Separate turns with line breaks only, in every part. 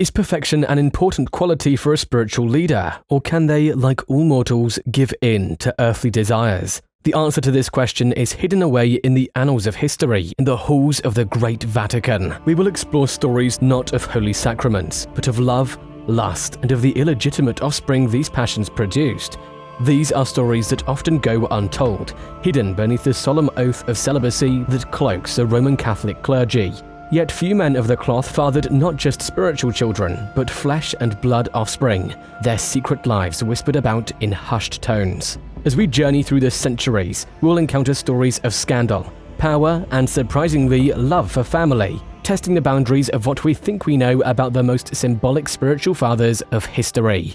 Is perfection an important quality for a spiritual leader, or can they, like all mortals, give in to earthly desires? The answer to this question is hidden away in the annals of history, in the halls of the Great Vatican. We will explore stories not of holy sacraments, but of love, lust, and of the illegitimate offspring these passions produced. These are stories that often go untold, hidden beneath the solemn oath of celibacy that cloaks the Roman Catholic clergy. Yet few men of the cloth fathered not just spiritual children, but flesh and blood offspring, their secret lives whispered about in hushed tones. As we journey through the centuries, we'll encounter stories of scandal, power, and surprisingly, love for family, testing the boundaries of what we think we know about the most symbolic spiritual fathers of history.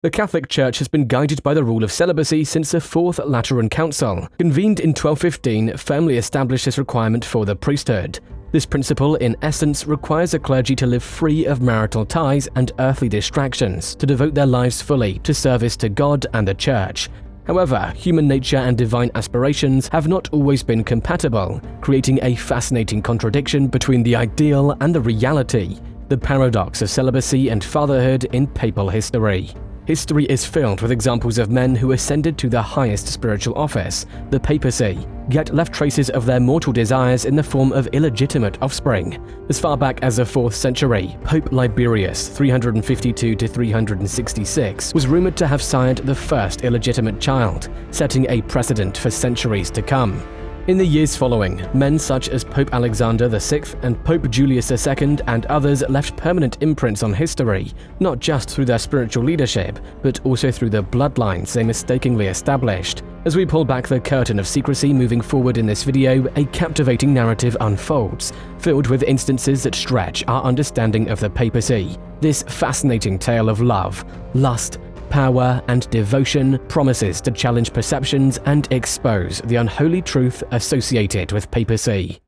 The Catholic Church has been guided by the rule of celibacy since the Fourth Lateran Council, convened in 1215, firmly established this requirement for the priesthood. This principle, in essence, requires a clergy to live free of marital ties and earthly distractions, to devote their lives fully to service to God and the Church. However, human nature and divine aspirations have not always been compatible, creating a fascinating contradiction between the ideal and the reality, the paradox of celibacy and fatherhood in papal history. History is filled with examples of men who ascended to the highest spiritual office, the papacy, yet left traces of their mortal desires in the form of illegitimate offspring. As far back as the 4th century, Pope Liberius, 352–366, was rumored to have sired the first illegitimate child, setting a precedent for centuries to come. In the years following, men such as Pope Alexander VI and Pope Julius II and others left permanent imprints on history, not just through their spiritual leadership, but also through the bloodlines they mistakenly established. As we pull back the curtain of secrecy moving forward in this video, a captivating narrative unfolds, filled with instances that stretch our understanding of the papacy. This fascinating tale of love, lust, power, and devotion promises to challenge perceptions and expose the unholy truth associated with papacy.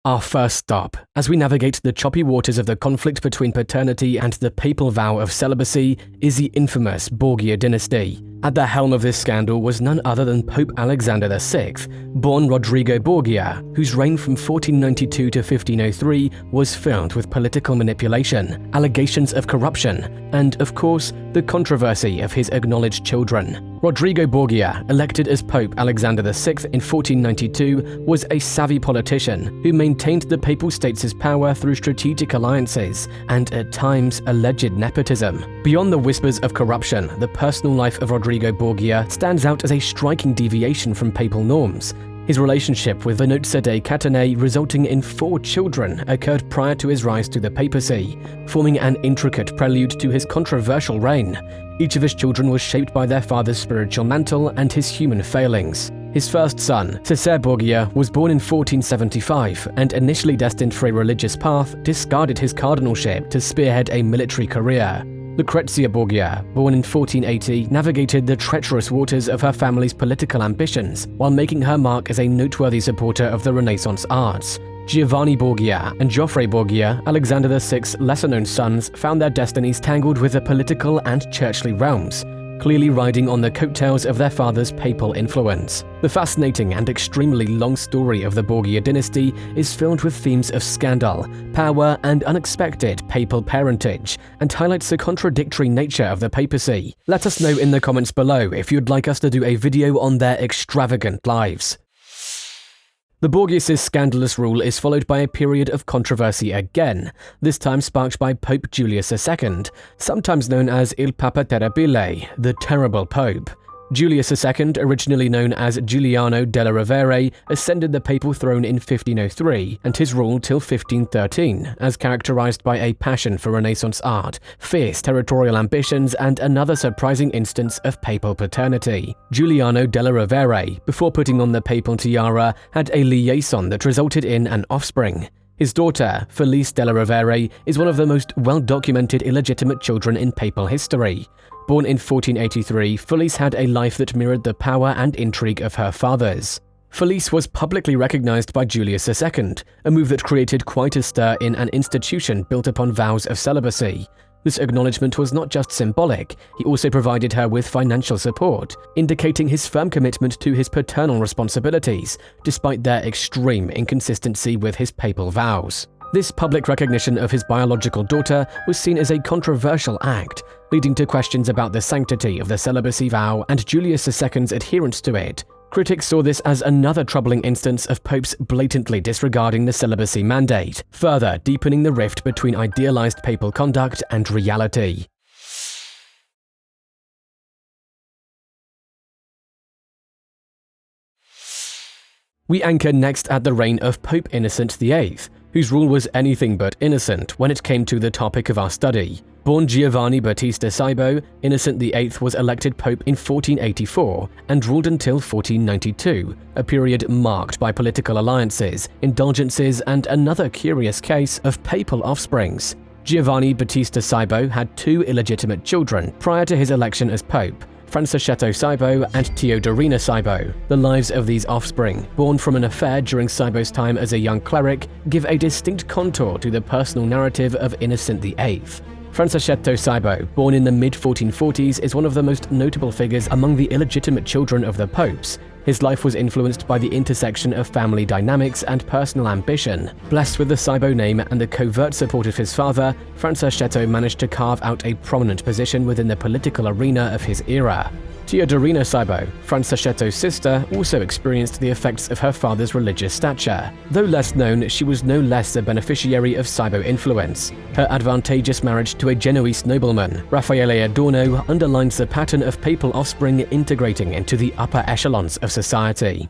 Our first stop, as we navigate the choppy waters of the conflict between paternity and the papal vow of celibacy, is the infamous Borgia dynasty. At the helm of this scandal was none other than Pope Alexander VI, born Rodrigo Borgia, whose reign from 1492 to 1503 was filled with political manipulation, allegations of corruption, and, of course, the controversy of his acknowledged children. Rodrigo Borgia, elected as Pope Alexander VI in 1492, was a savvy politician who maintained the Papal States' power through strategic alliances and, at times, alleged nepotism. Beyond the whispers of corruption, the personal life of Rodrigo Borgia stands out as a striking deviation from papal norms. His relationship with Vannozza dei Cattanei, resulting in 4 children, occurred prior to his rise to the papacy, forming an intricate prelude to his controversial reign. Each of his children was shaped by their father's spiritual mantle and his human failings. His first son, Cesare Borgia, was born in 1475 and, initially destined for a religious path, discarded his cardinalship to spearhead a military career. Lucrezia Borgia, born in 1480, navigated the treacherous waters of her family's political ambitions while making her mark as a noteworthy supporter of the Renaissance arts. Giovanni Borgia and Geoffrey Borgia, Alexander VI's lesser-known sons, found their destinies tangled with the political and churchly realms, clearly riding on the coattails of their father's papal influence. The fascinating and extremely long story of the Borgia dynasty is filled with themes of scandal, power, and unexpected papal parentage, and highlights the contradictory nature of the papacy. Let us know in the comments below if you'd like us to do a video on their extravagant lives. The Borgias' scandalous rule is followed by a period of controversy again, this time sparked by Pope Julius II, sometimes known as Il Papa Terribile, the Terrible Pope. Julius II, originally known as Giuliano della Rovere, ascended the papal throne in 1503 and his rule till 1513, as characterized by a passion for Renaissance art, fierce territorial ambitions, and another surprising instance of papal paternity. Giuliano della Rovere, before putting on the papal tiara, had a liaison that resulted in an offspring. His daughter, Felice della Rovere, is one of the most well-documented illegitimate children in papal history. Born in 1483, Felice had a life that mirrored the power and intrigue of her father's. Felice was publicly recognized by Julius II, a move that created quite a stir in an institution built upon vows of celibacy. This acknowledgement was not just symbolic, he also provided her with financial support, indicating his firm commitment to his paternal responsibilities, despite their extreme inconsistency with his papal vows. This public recognition of his biological daughter was seen as a controversial act, leading to questions about the sanctity of the celibacy vow and Julius II's adherence to it. Critics saw this as another troubling instance of popes blatantly disregarding the celibacy mandate, further deepening the rift between idealized papal conduct and reality. We anchor next at the reign of Pope Innocent VIII, whose rule was anything but innocent when it came to the topic of our study. Born Giovanni Battista Cybo, Innocent VIII was elected pope in 1484 and ruled until 1492, a period marked by political alliances, indulgences, and another curious case of papal offsprings. Giovanni Battista Cybo had two illegitimate children prior to his election as pope, Francescetto Cybo and Teodorina Cybo. The lives of these offspring, born from an affair during Cybo's time as a young cleric, give a distinct contour to the personal narrative of Innocent VIII. Francescetto Cybo, born in the mid-1440s, is one of the most notable figures among the illegitimate children of the popes. His life was influenced by the intersection of family dynamics and personal ambition. Blessed with the Cybo name and the covert support of his father, Francescetto managed to carve out a prominent position within the political arena of his era. Teodorina Cybo, Francescetto's sister, also experienced the effects of her father's religious stature. Though less known, she was no less a beneficiary of Cybo influence. Her advantageous marriage to a Genoese nobleman, Raffaele Adorno, underlines the pattern of papal offspring integrating into the upper echelons of society.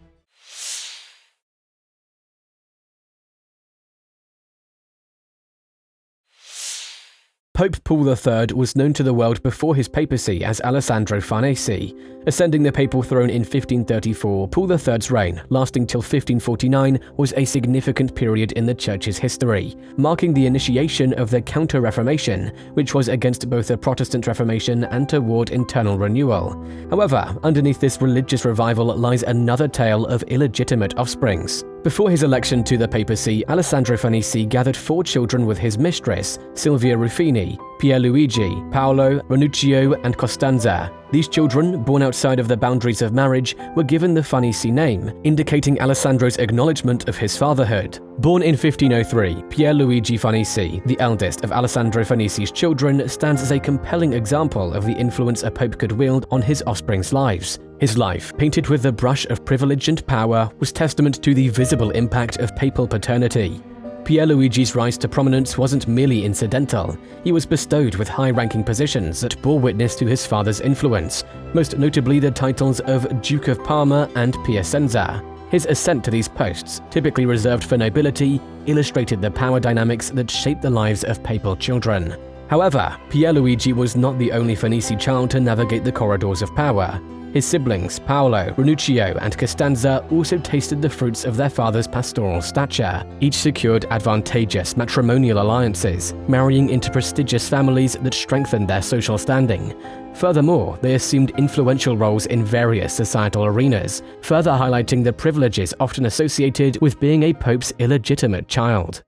Pope Paul III was known to the world before his papacy as Alessandro Farnese. Ascending the papal throne in 1534, Paul III's reign, lasting till 1549, was a significant period in the Church's history, marking the initiation of the Counter-Reformation, which was against both the Protestant Reformation and toward internal renewal. However, underneath this religious revival lies another tale of illegitimate offsprings. Before his election to the papacy, Alessandro Farnese gathered 4 children with his mistress, Silvia Ruffini, Pierluigi, Paolo, Ranuccio, and Costanza. These children, born outside of the boundaries of marriage, were given the Farnese name, indicating Alessandro's acknowledgement of his fatherhood. Born in 1503, Pierluigi Farnese, the eldest of Alessandro Farnese's children, stands as a compelling example of the influence a pope could wield on his offspring's lives. His life, painted with the brush of privilege and power, was testament to the visible impact of papal paternity. Pierluigi's rise to prominence wasn't merely incidental. He was bestowed with high-ranking positions that bore witness to his father's influence, most notably the titles of Duke of Parma and Piacenza. His ascent to these posts, typically reserved for nobility, illustrated the power dynamics that shaped the lives of papal children. However, Pierluigi was not the only Farnese child to navigate the corridors of power. His siblings, Paolo, Ranuccio, and Costanza, also tasted the fruits of their father's pastoral stature. Each secured advantageous matrimonial alliances, marrying into prestigious families that strengthened their social standing. Furthermore, they assumed influential roles in various societal arenas, further highlighting the privileges often associated with being a pope's illegitimate child.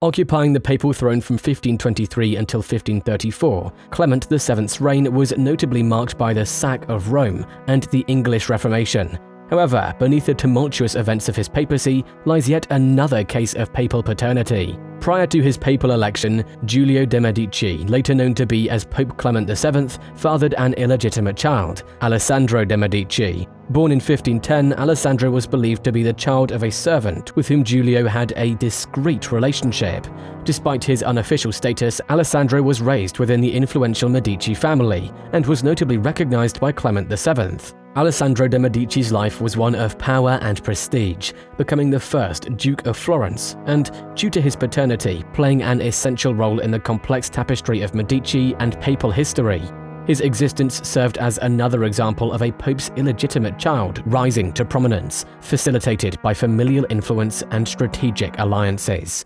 Occupying the papal throne from 1523 until 1534, Clement VII's reign was notably marked by the sack of Rome and the English Reformation. However, beneath the tumultuous events of his papacy lies yet another case of papal paternity. Prior to his papal election, Giulio de' Medici, later known to be as Pope Clement VII, fathered an illegitimate child, Alessandro de' Medici. Born in 1510, Alessandro was believed to be the child of a servant with whom Giulio had a discreet relationship. Despite his unofficial status, Alessandro was raised within the influential Medici family and was notably recognized by Clement VII. Alessandro de' Medici's life was one of power and prestige, becoming the first Duke of Florence, and, due to his paternity, playing an essential role in the complex tapestry of Medici and papal history. His existence served as another example of a pope's illegitimate child rising to prominence, facilitated by familial influence and strategic alliances.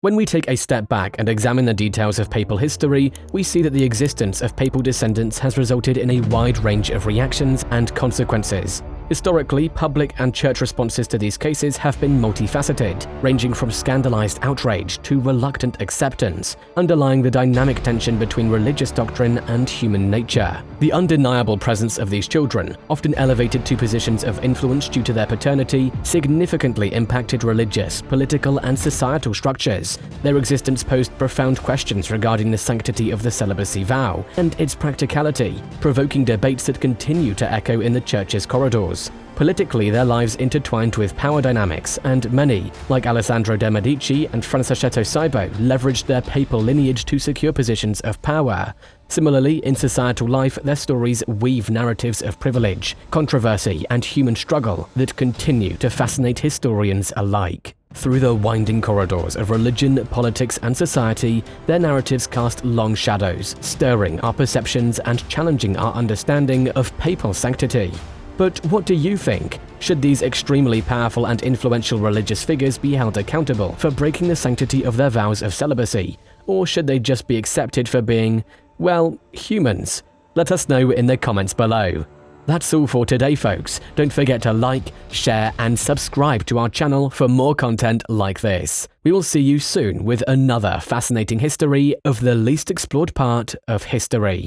When we take a step back and examine the details of papal history, we see that the existence of papal descendants has resulted in a wide range of reactions and consequences. Historically, public and church responses to these cases have been multifaceted, ranging from scandalized outrage to reluctant acceptance, underlying the dynamic tension between religious doctrine and human nature. The undeniable presence of these children, often elevated to positions of influence due to their paternity, significantly impacted religious, political, and societal structures. Their existence posed profound questions regarding the sanctity of the celibacy vow and its practicality, provoking debates that continue to echo in the church's corridors. Politically, their lives intertwined with power dynamics, and many, like Alessandro de' Medici and Francesco Saibo, leveraged their papal lineage to secure positions of power. Similarly, in societal life, their stories weave narratives of privilege, controversy, and human struggle that continue to fascinate historians alike. Through the winding corridors of religion, politics, and society, their narratives cast long shadows, stirring our perceptions and challenging our understanding of papal sanctity. But what do you think? Should these extremely powerful and influential religious figures be held accountable for breaking the sanctity of their vows of celibacy? Or should they just be accepted for being, well, humans? Let us know in the comments below. That's all for today, folks. Don't forget to like, share, and subscribe to our channel for more content like this. We will see you soon with another fascinating history of the least explored part of history.